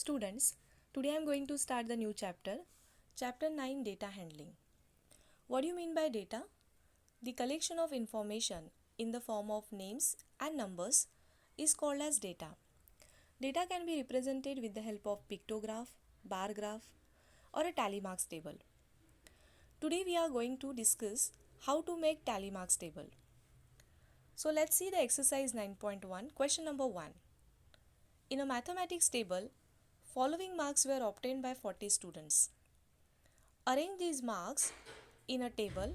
Students, today I am going to start the new chapter, Chapter 9 Data Handling. What do you mean by data? The collection of information in the form of names and numbers is called as data. Data can be represented with the help of pictograph, bar graph, or a tally marks table. Today we are going to discuss how to make tally marks table. So let's see the exercise 9.1, question number 1. In a mathematics table, following marks were obtained by 40 students. Arrange these marks in a table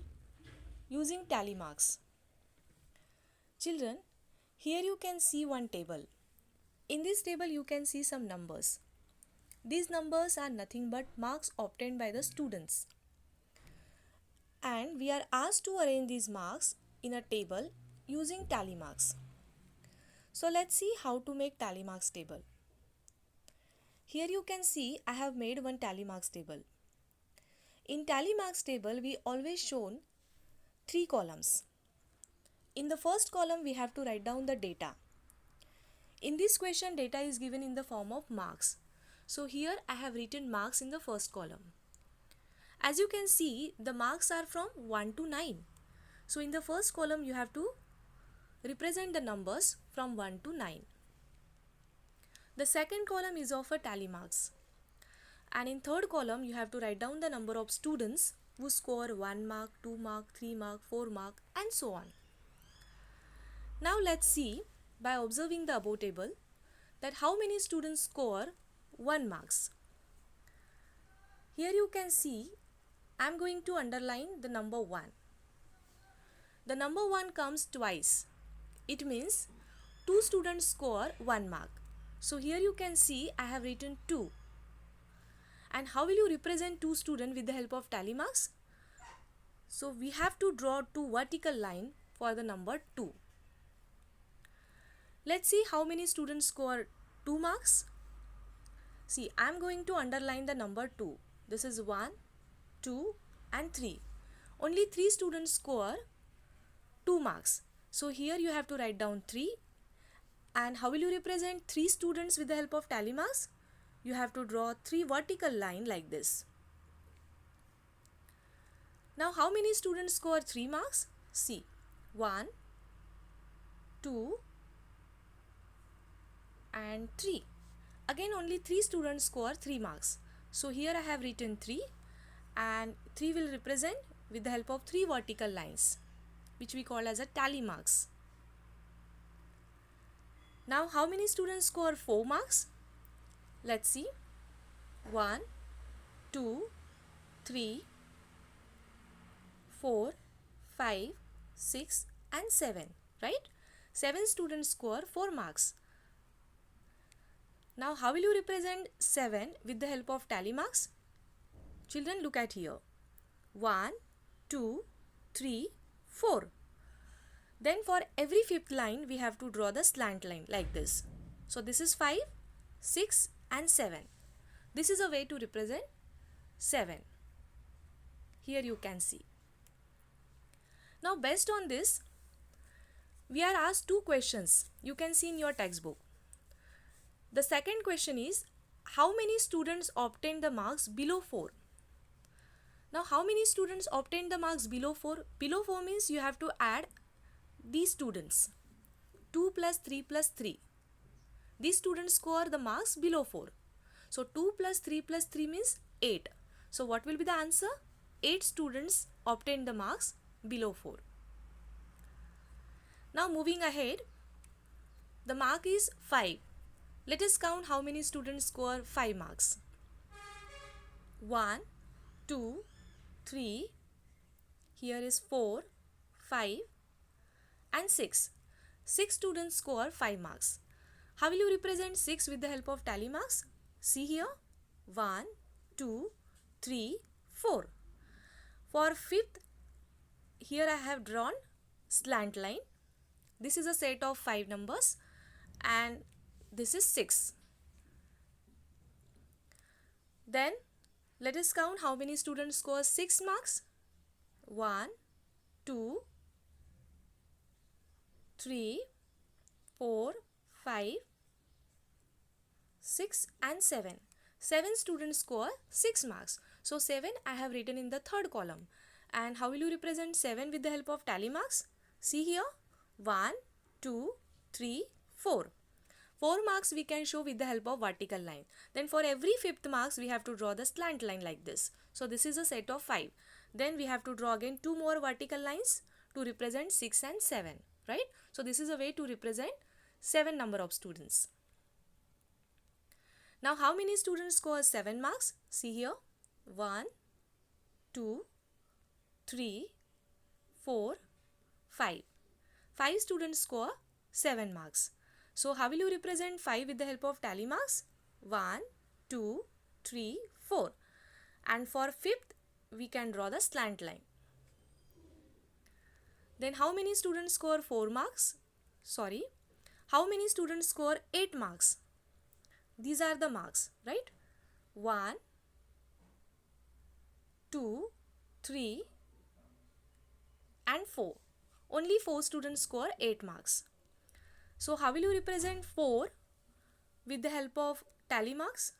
using tally marks. Children, here you can see one table. In this table you can see some numbers. These numbers are nothing but marks obtained by the students. And we are asked to arrange these marks in a table using tally marks. So let's see how to make tally marks table. Here you can see I have made one tally marks table. In tally marks table we always shown 3 columns. In the first column we have to write down the data. In this question data is given in the form of marks. So here I have written marks in the first column. As you can see the marks are from 1 to 9. So in the first column you have to represent the numbers from 1 to 9. The second column is of a tally marks. And in third column you have to write down the number of students who score 1 mark, 2 mark, 3 mark, 4 mark and so on. Now let's see by observing the above table that how many students score 1 marks. Here you can see I am going to underline the number 1. The number 1 comes twice. It means 2 students score 1 mark. So here you can see I have written 2. And how will you represent 2 students with the help of tally marks? So we have to draw 2 vertical lines for the number 2. Let's see how many students score 2 marks. See, I am going to underline the number 2. This is 1, 2 and 3. Only 3 students score 2 marks. So here you have to write down 3. And how will you represent 3 students with the help of tally marks? You have to draw 3 vertical lines like this. Now how many students score 3 marks? See, 1, 2 and 3. Again only 3 students score 3 marks. So here I have written 3 and 3 will represent with the help of 3 vertical lines which we call as a tally marks. Now how many students score 4 marks? Let's see. 1, 2, 3, 4, 5, 6 and 7. Right? 7 students score 4 marks. Now how will you represent 7 with the help of tally marks? Children, look at here. 1, 2, 3, 4. Then for every fifth line we have to draw the slant line like this. So this is 5, 6 and 7. This is a way to represent 7. Here you can see. Now based on this we are asked 2 questions. You can see in your textbook. The second question is how many students obtained the marks below 4? Now how many students obtained the marks below 4? Below 4 means you have to add these students. 2 plus 3 plus 3. These students score the marks below 4. So 2 plus 3 plus 3 means 8. So what will be the answer? 8 students obtained the marks below 4. Now moving ahead, the mark is 5. Let us count how many students score 5 marks. 1, 2, 3, here is 4, 5 and 6. 6 students score 5 marks. How will you represent 6 with the help of tally marks? See here, 1, 2, 3, 4. For fifth, here I have drawn slant line. This is a set of 5 numbers and this is 6. Then let us count how many students score 6 marks. 1, 2, 3, 4, 5, 6 and 7. 7 students score 6 marks. So 7 I have written in the third column. And how will you represent 7 with the help of tally marks? See here, 1, 2, 3, 4. 4 marks we can show with the help of vertical line. Then for every fifth marks we have to draw the slant line like this. So this is a set of 5. Then we have to draw again 2 more vertical lines to represent 6 and 7. Right? So this is a way to represent 7 number of students. Now how many students score 7 marks? See here, 1, 2, 3, 4, 5. 5 students score 7 marks. So how will you represent 5 with the help of tally marks? 1, 2, 3, 4. And for fifth, we can draw the slant line. Then how many students score 4 marks? Sorry. How many students score 8 marks? These are the marks, right? 1, 2, 3 and 4. Only 4 students score 8 marks. So how will you represent 4 with the help of tally marks?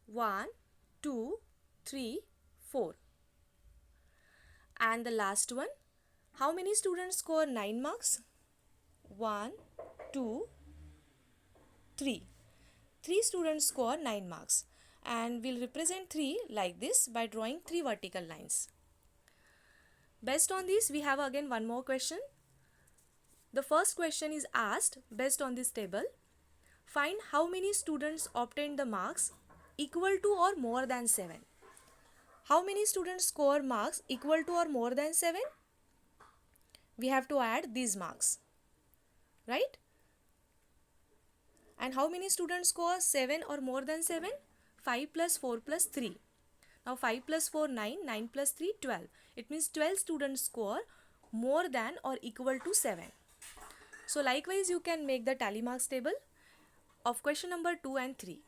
1, 2, 3, 4. And the last one, how many students score 9 marks? 1, 2, 3. 3 students score 9 marks. And we'll represent 3 like this by drawing 3 vertical lines. Based on this, we have again one more question. The first question is asked based on this table. Find how many students obtained the marks equal to or more than 7. How many students score marks equal to or more than 7? We have to add these marks, right? And how many students score 7 or more than 7? 5 plus 4 plus 3. Now 5 plus 4, 9, 9 plus 3, 12. It means 12 students score more than or equal to 7. So likewise you can make the tally marks table of question number 2 and 3.